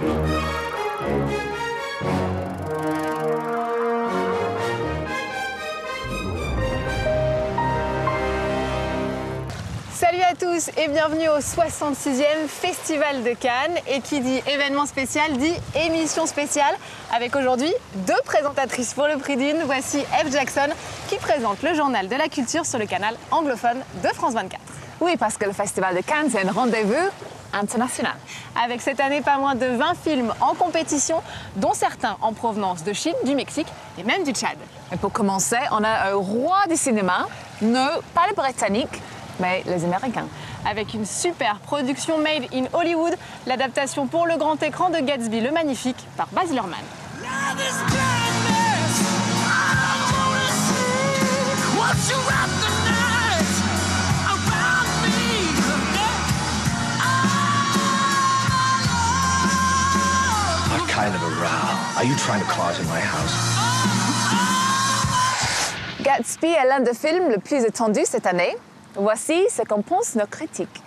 Salut à tous et bienvenue au 66e Festival de Cannes. Et qui dit événement spécial dit émission spéciale, avec aujourd'hui 2 présentatrices pour le prix d'une. Voici Eve Jackson qui présente le journal de la culture sur le canal anglophone de France 24. Oui, parce que le Festival de Cannes, c'est un rendez-vous international. Avec cette année pas moins de 20 films en compétition, dont certains en provenance de Chine, du Mexique et même du Tchad. Et pour commencer, on a un roi du cinéma, non pas les Britanniques, mais les Américains. Avec une super production made in Hollywood, l'adaptation pour le grand écran de Gatsby le Magnifique par Baz Luhrmann. What kind of a row are you trying to cause in my house? Gatsby est l'un des films les plus attendus cette année. Voici ce qu'en pensent nos critiques.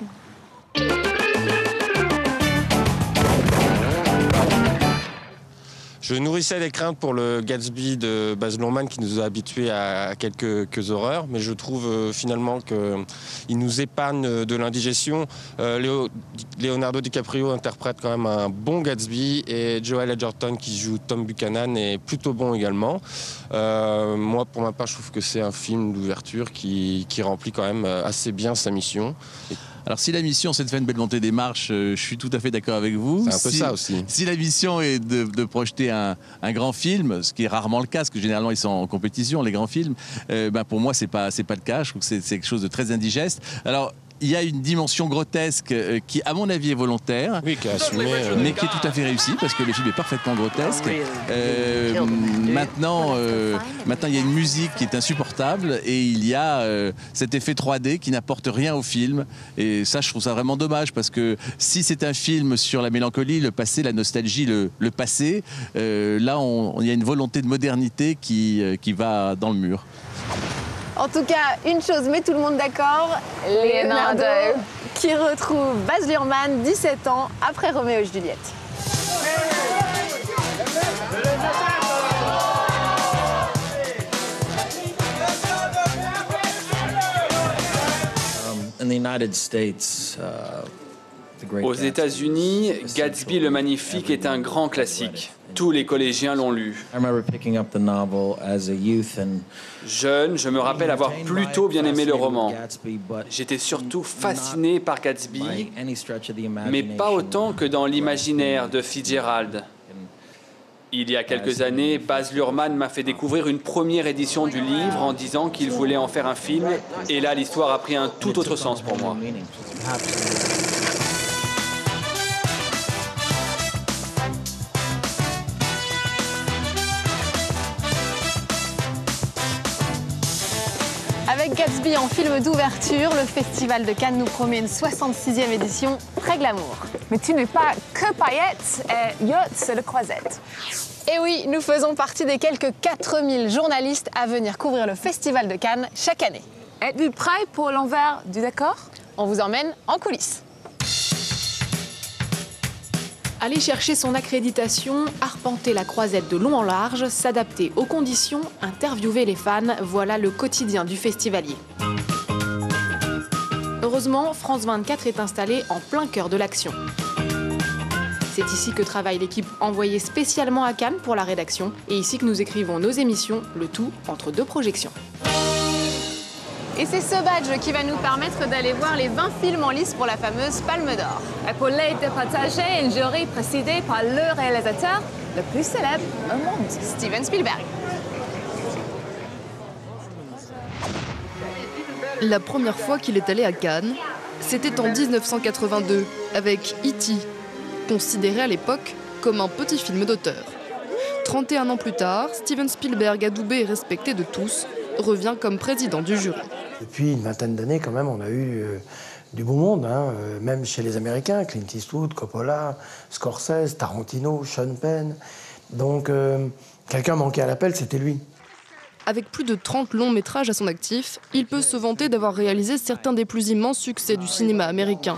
Je nourrissais des craintes pour le Gatsby de Baz Luhrmann qui nous a habitués à quelques horreurs, mais je trouve finalement qu'il nous épargne de l'indigestion. Leonardo DiCaprio interprète quand même un bon Gatsby et Joel Edgerton qui joue Tom Buchanan est plutôt bon également. Moi, pour ma part, je trouve que c'est un film d'ouverture qui remplit quand même assez bien sa mission. Alors si la mission c'est de faire une belle montée des marches, je suis tout à fait d'accord avec vous. C'est un peu ça aussi. Si la mission est de projeter un grand film, ce qui est rarement le cas, parce que généralement ils sont en compétition, les grands films, pour moi c'est pas le cas, je trouve que c'est quelque chose de très indigeste. Alors, il y a une dimension grotesque qui, à mon avis, est volontaire, oui, qui est assumée, mais qui est tout à fait réussie parce que le film est parfaitement grotesque. Maintenant, il y a une musique qui est insupportable et il y a cet effet 3D qui n'apporte rien au film. Et ça, je trouve ça vraiment dommage parce que si c'est un film sur la mélancolie, le passé, la nostalgie, le passé, là, il y a une volonté de modernité qui va dans le mur. En tout cas, une chose met tout le monde d'accord, Leonardo qui retrouve Baz Luhrmann, 17 ans, après Roméo et Juliette. Aux États-Unis, Gatsby le Magnifique est un grand classique. Tous les collégiens l'ont lu. Jeune, je me rappelle avoir plutôt bien aimé le roman. J'étais surtout fasciné par Gatsby, mais pas autant que dans l'imaginaire de Fitzgerald. Il y a quelques années, Baz Luhrmann m'a fait découvrir une première édition du livre en disant qu'il voulait en faire un film, et là l'histoire a pris un tout autre sens pour moi. Avec Gatsby en film d'ouverture, le Festival de Cannes nous promet une 66e édition très glamour. Mais tu n'es pas que paillettes et yachts et le croisette. Et oui, nous faisons partie des quelques 4000 journalistes à venir couvrir le Festival de Cannes chaque année. Êtes-vous prêts pour l'envers du décor? On vous emmène en coulisses. Aller chercher son accréditation, arpenter la croisette de long en large, s'adapter aux conditions, interviewer les fans, voilà le quotidien du festivalier. Heureusement, France 24 est installée en plein cœur de l'action. C'est ici que travaille l'équipe envoyée spécialement à Cannes pour la rédaction, et ici que nous écrivons nos émissions, le tout entre 2 projections. Et c'est ce badge qui va nous permettre d'aller voir les 20 films en lice pour la fameuse Palme d'Or. Et pour l'aide de partager une jury présidée par le réalisateur le plus célèbre au monde, Steven Spielberg. La première fois qu'il est allé à Cannes, c'était en 1982, avec E.T., considéré à l'époque comme un petit film d'auteur. 31 ans plus tard, Steven Spielberg, adoubé et respecté de tous, revient comme président du jury. Depuis une vingtaine d'années, quand même, on a eu du beau monde, hein, même chez les Américains, Clint Eastwood, Coppola, Scorsese, Tarantino, Sean Penn. Donc, quelqu'un manquait à l'appel, c'était lui. Avec plus de 30 longs métrages à son actif, il peut se vanter d'avoir réalisé certains des plus immenses succès du cinéma américain,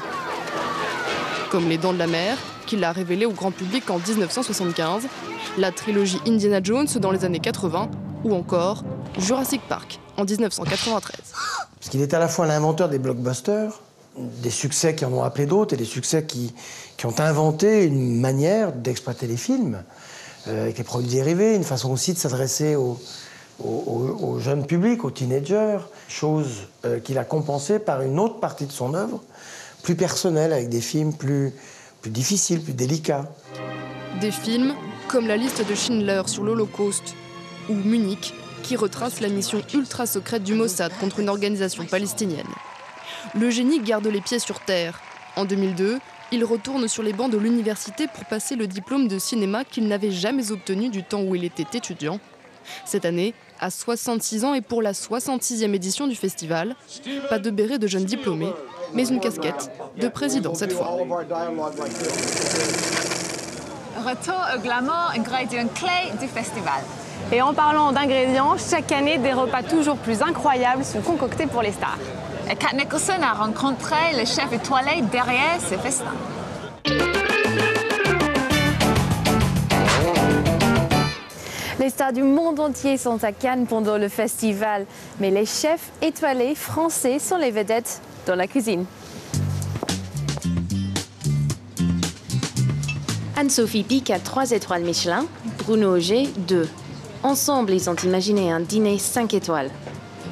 comme Les Dents de la Mer, qui l'a révélé au grand public en 1975, la trilogie Indiana Jones dans les années 80 ou encore Jurassic Park en 1993. Parce qu'il est à la fois l'inventeur des blockbusters, des succès qui en ont appelé d'autres et des succès qui ont inventé une manière d'exploiter les films avec les produits dérivés, une façon aussi de s'adresser au jeune public, aux teenagers, chose qu'il a compensée par une autre partie de son œuvre, plus personnelle, avec des films plus difficiles, plus délicats. Des films comme La liste de Schindler sur l'Holocauste ou Munich, qui retrace la mission ultra secrète du Mossad contre une organisation palestinienne. Le génie garde les pieds sur terre. En 2002, il retourne sur les bancs de l'université pour passer le diplôme de cinéma qu'il n'avait jamais obtenu du temps où il était étudiant. Cette année, à 66 ans et pour la 66e édition du festival, pas de béret de jeune diplômé, mais une casquette de président cette fois. Retour au glamour, ingrédient clé du festival. Et en parlant d'ingrédients, chaque année, des repas toujours plus incroyables sont concoctés pour les stars. Et Kat Nicholson a rencontré le chef étoilé derrière ces festins. Les stars du monde entier sont à Cannes pendant le festival, mais les chefs étoilés français sont les vedettes dans la cuisine. Anne-Sophie Pic a 3 étoiles Michelin, Bruno Auger 2. Ensemble, ils ont imaginé un dîner 5 étoiles.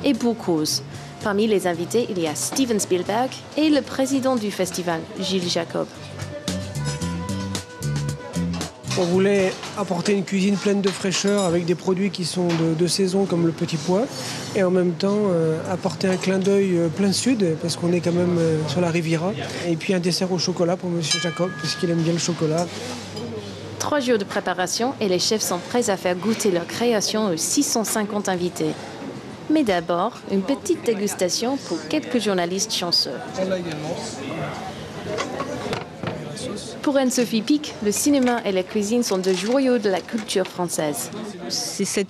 Et pour cause. Parmi les invités, il y a Steven Spielberg et le président du festival, Gilles Jacob. On voulait apporter une cuisine pleine de fraîcheur avec des produits qui sont de saison comme le petit pois et en même temps apporter un clin d'œil plein sud parce qu'on est quand même sur la Riviera et puis un dessert au chocolat pour Monsieur Jacob parce qu'il aime bien le chocolat. 3 jours de préparation et les chefs sont prêts à faire goûter leur création aux 650 invités. Mais d'abord, une petite dégustation pour quelques journalistes chanceux. Pour Anne-Sophie Pic, le cinéma et la cuisine sont deux joyaux de la culture française. C'est ce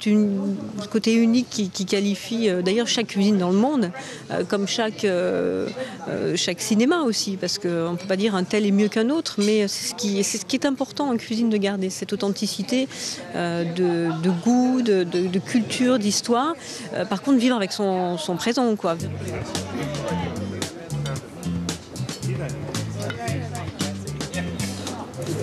côté unique qui qualifie d'ailleurs chaque cuisine dans le monde, comme chaque cinéma aussi, parce qu'on ne peut pas dire un tel est mieux qu'un autre, mais c'est ce qui est important en cuisine de garder, cette authenticité de goût, de culture, d'histoire. Par contre, vivre avec son présent, quoi.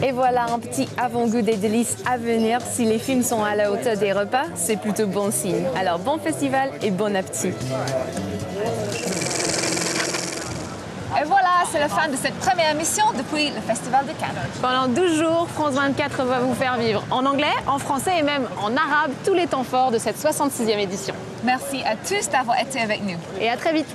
Et voilà un petit avant-goût des délices à venir. Si les films sont à la hauteur des repas, c'est plutôt bon signe. Alors bon festival et bon appétit. Et voilà, c'est la fin de cette première émission depuis le Festival de Cannes. Pendant 12 jours, France 24 va vous faire vivre en anglais, en français et même en arabe tous les temps forts de cette 66e édition. Merci à tous d'avoir été avec nous. Et à très vite.